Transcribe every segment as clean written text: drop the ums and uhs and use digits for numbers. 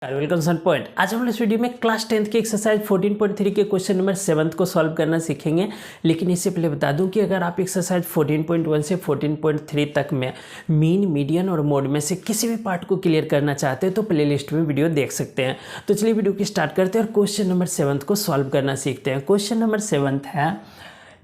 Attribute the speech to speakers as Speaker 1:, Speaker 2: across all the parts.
Speaker 1: Welcome सन point. आज हम इस वीडियो में क्लास 10th के एक्सरसाइज 14.3 के क्वेश्चन नंबर 7 को सॉल्व करना सीखेंगे। लेकिन इससे पहले बता दूं कि अगर आप एक्सरसाइज 14.1 से 14.3 तक में मीन, मीडियन और मोड में से किसी भी पार्ट को क्लियर करना चाहते हैं तो प्लेलिस्ट में वीडियो देख सकते हैं। तो चलिए वीडियो की स्टार्ट करते हैं और क्वेश्चन नंबर 7 को सॉल्व करना सीखते हैं। क्वेश्चन नंबर 7 है,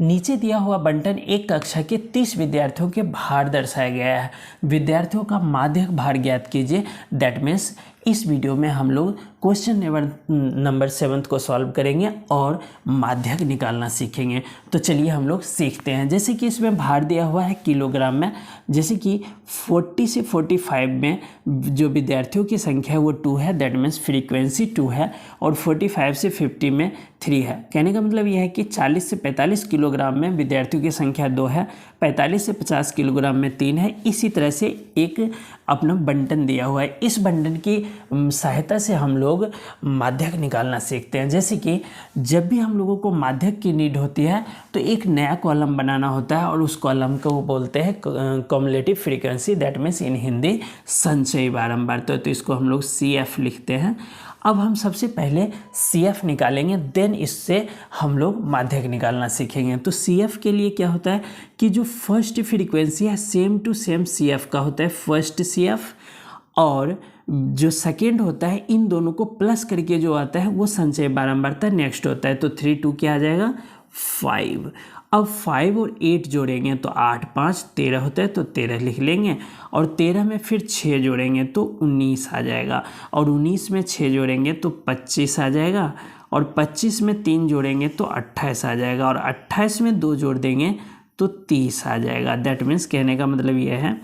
Speaker 1: नीचे दिया हुआ बंटन एक कक्षा के 30 विद्यार्थियों के भार दर्शाया गया है। विद्यार्थियों का माध्यक भार ज्ञात कीजिए। दैट मीन्स इस वीडियो में हम लोग क्वेश्चन नंबर 7 को सॉल्व करेंगे और माध्यक निकालना सीखेंगे। तो चलिए हम लोग सीखते हैं। जैसे कि इसमें भार दिया हुआ है किलोग्राम में, जैसे कि 40 से 45 में जो विद्यार्थियों की संख्या है वो 2 है, दैट मीन्स फ्रीक्वेंसी 2 है, और 45 से 50 में 3 है। कहने का मतलब यह है कि 40 से 45 किलोग्राम में विद्यार्थियों की संख्या 2 है, 45 से 50 किलोग्राम में 3 है। इसी तरह से एक अपना बंटन दिया हुआ है। इस बंटन की सहायता से हम लोग माध्यक निकालना सीखते हैं। जैसे कि जब भी हम लोगों को माध्यक की नीड होती है तो एक नया कॉलम बनाना होता है और उस कॉलम को वो बोलते हैं cumulative frequency, that means in Hindi संचयी बारंबार। तो इसको हम लोग CF लिखते हैं। अब हम सबसे पहले CF निकालेंगे, देन इससे हम लोग माध्यक निकालना सीखेंगे। तो CF के लिए क्या होता है कि जो फर्स्ट फ्रीक्वेंसी है सेम टू सेम CF का होता है, फर्स्ट CF, और जो सेकेंड होता है इन दोनों को प्लस करके जो आता है वो संचय बारंबारता नेक्स्ट होता है। तो 3 2 क्या आ जाएगा 5। अब 5 और 8 जोड़ेंगे तो 8 5 13 होता है, तो 13 लिख लेंगे, और 13 में फिर 6 जोड़ेंगे तो 19 आ जाएगा, और 19 में 6 जोड़ेंगे तो 25 आ जाएगा, और 25 में 3 जोड़ेंगे तो 28 आ जाएगा, और 28 में 2 जोड़ देंगे तो 30 आ जाएगा। दैट मीन्स कहने का मतलब यह है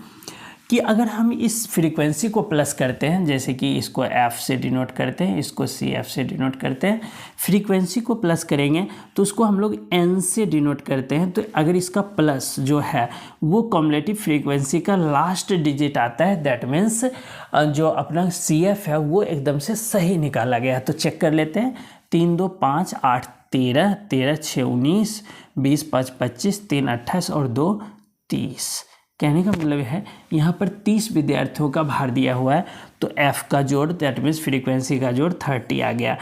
Speaker 1: कि अगर हम इस फ्रीक्वेंसी को प्लस करते हैं, जैसे कि इसको F से डिनोट करते हैं, इसको CF से डिनोट करते हैं, फ्रीक्वेंसी को प्लस करेंगे तो उसको हम लोग N से डिनोट करते हैं। तो अगर इसका प्लस जो है वो कम्युलेटिव फ्रीक्वेंसी का लास्ट डिजिट आता है, दैट मीन्स जो अपना CF है वो एकदम से सही निकाला गया है। तो चेक कर लेते हैं। 3 2 5 8 13, 13 6 19, 20 5 25, 3 28 और 2 30। कहने का मतलब है यहाँ पर 30 विद्यार्थियों का भार दिया हुआ है, तो F का जोड़, दैट मीन्स फ्रीक्वेंसी का जोड़ 30 आ गया।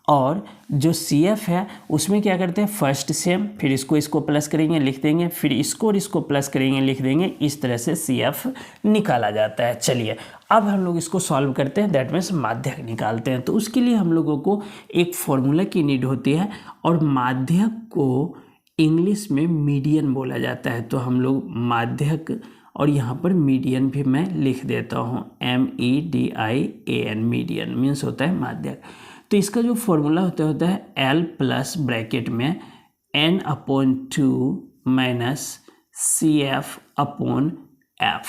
Speaker 1: और जो CF है उसमें क्या करते हैं, फर्स्ट सेम, फिर इसको प्लस करेंगे लिख देंगे, फिर इसको और इसको प्लस करेंगे लिख देंगे। इस तरह से CF निकाला जाता है। चलिए अब हम लोग इसको सॉल्व करते हैं, दैट मीन्स माध्यक निकालते हैं। तो उसके लिए हम लोगों को एक फॉर्मूला की नीड होती है, और माध्यक को इंग्लिश में मीडियन बोला जाता है। तो हम लोग माध्यक, और यहाँ पर मीडियन भी मैं लिख देता हूँ, MEDIAN, मीडियन मीन्स होता है माध्यक। तो इसका जो फॉर्मूला होता है L प्लस ब्रैकेट में N/2 minus CF upon F,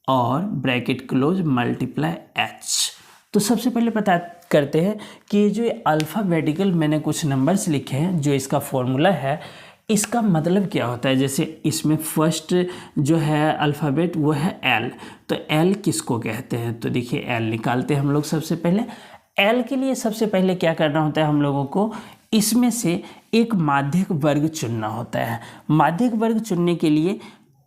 Speaker 1: और ब्रैकेट क्लोज मल्टीप्लाई H। तो सबसे पहले पता करते हैं कि जो अल्फ़ाबेटिकल मैंने कुछ नंबर्स लिखे हैं, जो इसका फॉर्मूला है इसका मतलब क्या होता है। जैसे इसमें फर्स्ट जो है अल्फ़ाबेट वो है L, तो L किसको कहते हैं, तो देखिए L निकालते हैं हम लोग। सबसे पहले L के लिए सबसे पहले क्या करना होता है, हम लोगों को इसमें से एक माध्यक वर्ग चुनना होता है। माध्यक वर्ग चुनने के लिए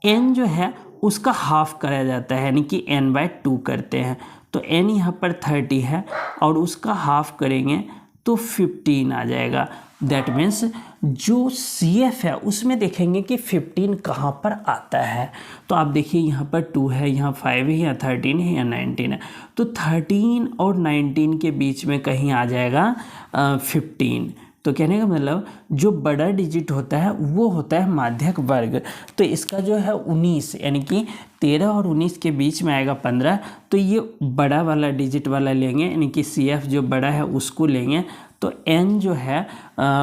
Speaker 1: N जो है उसका हाफ करा जाता है, यानी कि N/2 करते हैं। तो N यहाँ पर 30 है और उसका हाफ करेंगे तो 15 आ जाएगा। दैट मीन्स जो CF है उसमें देखेंगे कि 15 कहाँ पर आता है। तो आप देखिए यहाँ पर 2 है, यहाँ 5 है, यहाँ 13 है, यहाँ 19 है। तो 13 और 19 के बीच में कहीं आ जाएगा 15। तो कहने का मतलब जो बड़ा डिजिट होता है वो होता है माध्यक वर्ग। तो इसका जो है 19, यानी कि 13 और 19 के बीच में आएगा 15। तो ये बड़ा वाला डिजिट वाला लेंगे, यानी कि CF जो बड़ा है उसको लेंगे। तो N जो है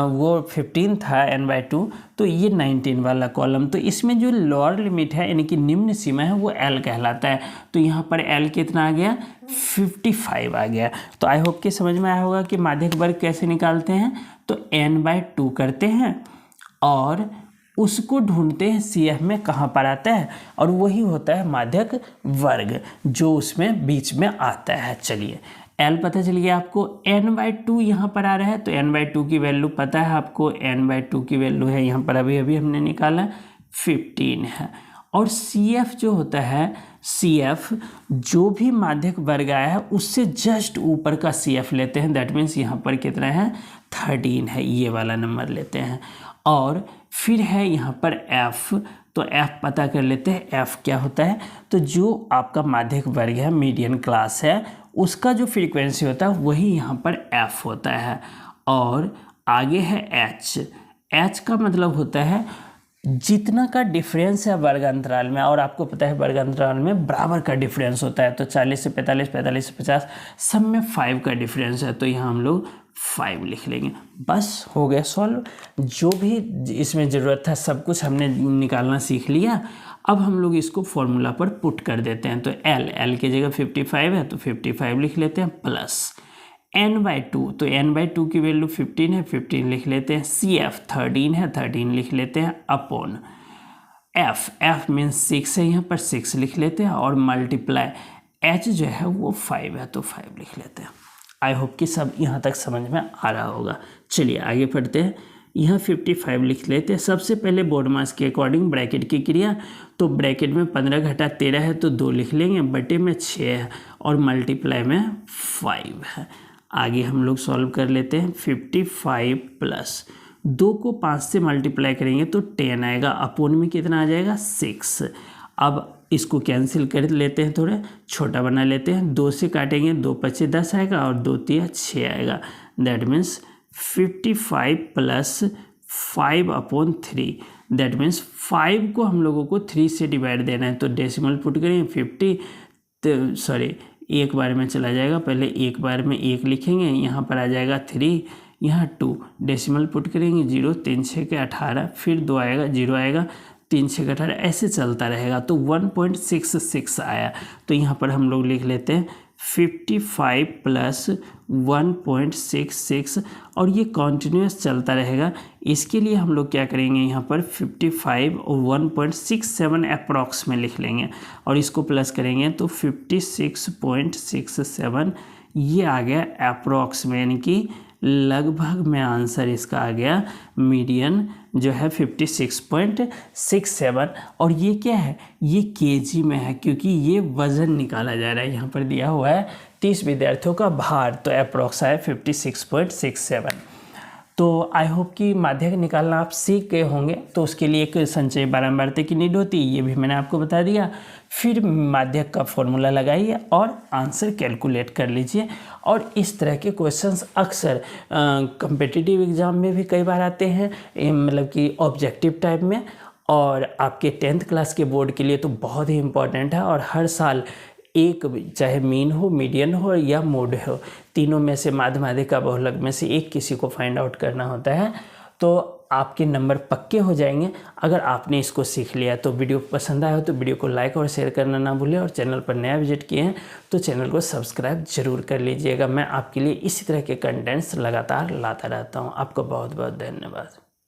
Speaker 1: वो 15 था N/2, तो ये 19 वाला कॉलम। तो इसमें जो लोअर लिमिट है यानी कि निम्न सीमा है वो L कहलाता है। तो यहाँ पर L कितना आ गया 55 आ गया। तो आई होप कि समझ में आया होगा कि माध्यक वर्ग कैसे निकालते हैं। तो N/2 करते हैं और उसको ढूंढते हैं CF में कहाँ पर आता है, और वही होता है माध्यक वर्ग जो उसमें बीच में आता है। चलिए L पता चल गया आपको, N/2 यहाँ पर आ रहा है, तो N/2 की वैल्यू पता है आपको। N/2 की वैल्यू है यहाँ पर अभी हमने निकाला 15 है। और CF जो होता है CF जो भी माध्यक वर्ग आया है उससे जस्ट ऊपर का CF लेते हैं, दैट मीन्स यहाँ पर कितना है 13 है, ये वाला नंबर लेते हैं। और फिर है यहाँ पर F, तो F पता कर लेते हैं F क्या होता है। तो जो आपका माध्यक वर्ग है, मीडियन क्लास है, उसका जो फ्रीक्वेंसी होता है वही यहाँ पर F होता है। और आगे है H, H का मतलब होता है जितना का डिफरेंस है वर्ग अंतराल में, और आपको पता है वर्ग अंतराल में बराबर का डिफरेंस होता है, तो 40 से 45, 45 से 50, सब में 5 का डिफरेंस है, तो यहाँ हम लोग 5 लिख लेंगे। बस हो गया सॉल्व। जो भी इसमें ज़रूरत था सब कुछ हमने निकालना सीख लिया। अब हम लोग इसको फॉर्मूला पर पुट कर देते हैं। तो L की जगह 55 है तो 55 लिख लेते हैं, प्लस n/2, तो n/2 की वैल्यू 15 है, 15 लिख लेते हैं। CF 13 है, 13 लिख लेते हैं, अपॉन F मीन्स 6 है, यहाँ पर 6 लिख लेते हैं, और मल्टीप्लाई H जो है वो 5 है तो 5 लिख लेते हैं। आई होप कि सब यहाँ तक समझ में आ रहा होगा। चलिए आगे पढ़ते हैं। यहाँ 55 लिख लेते हैं। सबसे पहले बोर्ड मास के अकॉर्डिंग ब्रैकेट की क्रिया, तो ब्रैकेट में 15 घटा 13 है तो 2 लिख लेंगे, बटे में 6 है, और मल्टीप्लाई में 5 है। आगे हम लोग सॉल्व कर लेते हैं। 55 प्लस 2 को 5 से मल्टीप्लाई करेंगे तो 10 आएगा, अपोन में कितना आ जाएगा 6। अब इसको कैंसिल कर लेते हैं, थोड़ा छोटा बना लेते हैं। 2 से काटेंगे, 2 पचे 10 आएगा, और 2 तिया 6 आएगा, that means 55 plus 5/3, that means 5 को हम लोगों को 3 से डिवाइड देना है, तो डेसिमल पुट करेंगे 50, तो सॉरी एक बार में चला जाएगा, पहले एक बार में 1 लिखेंगे, यहाँ पर आ जाएगा 3, यहाँ 2, डेसिमल पुट करेंगे 0, 3 6 के 18, फिर 2 आएगा, 0 आएगा, 3 6 के 18, ऐसे चलता रहेगा, तो 1.66 आया। तो यहाँ पर हम लोग लिख लेते हैं 55 प्लस 1.66, और ये कॉन्टिन्यूस चलता रहेगा। इसके लिए हम लोग क्या करेंगे, यहाँ पर 55 और 1.67 अप्रॉक्स में लिख लेंगे, और इसको प्लस करेंगे तो 56.67 ये आ गया अप्रॉक्स में, यानी कि लगभग में आंसर इसका आ गया मीडियन जो है 56.67। और ये क्या है, ये केजी में है, क्योंकि ये वज़न निकाला जा रहा है। यहाँ पर दिया हुआ है 30 विद्यार्थियों का भार, तो अप्रॉक्स है 56.67। तो आई होप कि माध्यक निकालना आप सीख गए होंगे। तो उसके लिए एक संचय बारंबारता की नीड होती है, ये भी मैंने आपको बता दिया। फिर माध्यक का फॉर्मूला लगाइए और आंसर कैलकुलेट कर लीजिए। और इस तरह के क्वेश्चंस अक्सर कॉम्पिटिटिव एग्ज़ाम में भी कई बार आते हैं, मतलब कि ऑब्जेक्टिव टाइप में, और आपके 10th क्लास के बोर्ड के लिए तो बहुत ही इम्पॉर्टेंट है। और हर साल एक, चाहे मीन हो, मीडियन हो या मोड हो, तीनों में से माध्यमिका बहुलक में से एक किसी को फाइंड आउट करना होता है। तो आपके नंबर पक्के हो जाएंगे अगर आपने इसको सीख लिया। तो वीडियो पसंद आया हो तो वीडियो को लाइक और शेयर करना ना भूलें, और चैनल पर नया विजिट किए हैं तो चैनल को सब्सक्राइब जरूर कर लीजिएगा। मैं आपके लिए इसी तरह के कंटेंट्स लगातार लाता रहता हूँ। आपको बहुत बहुत धन्यवाद।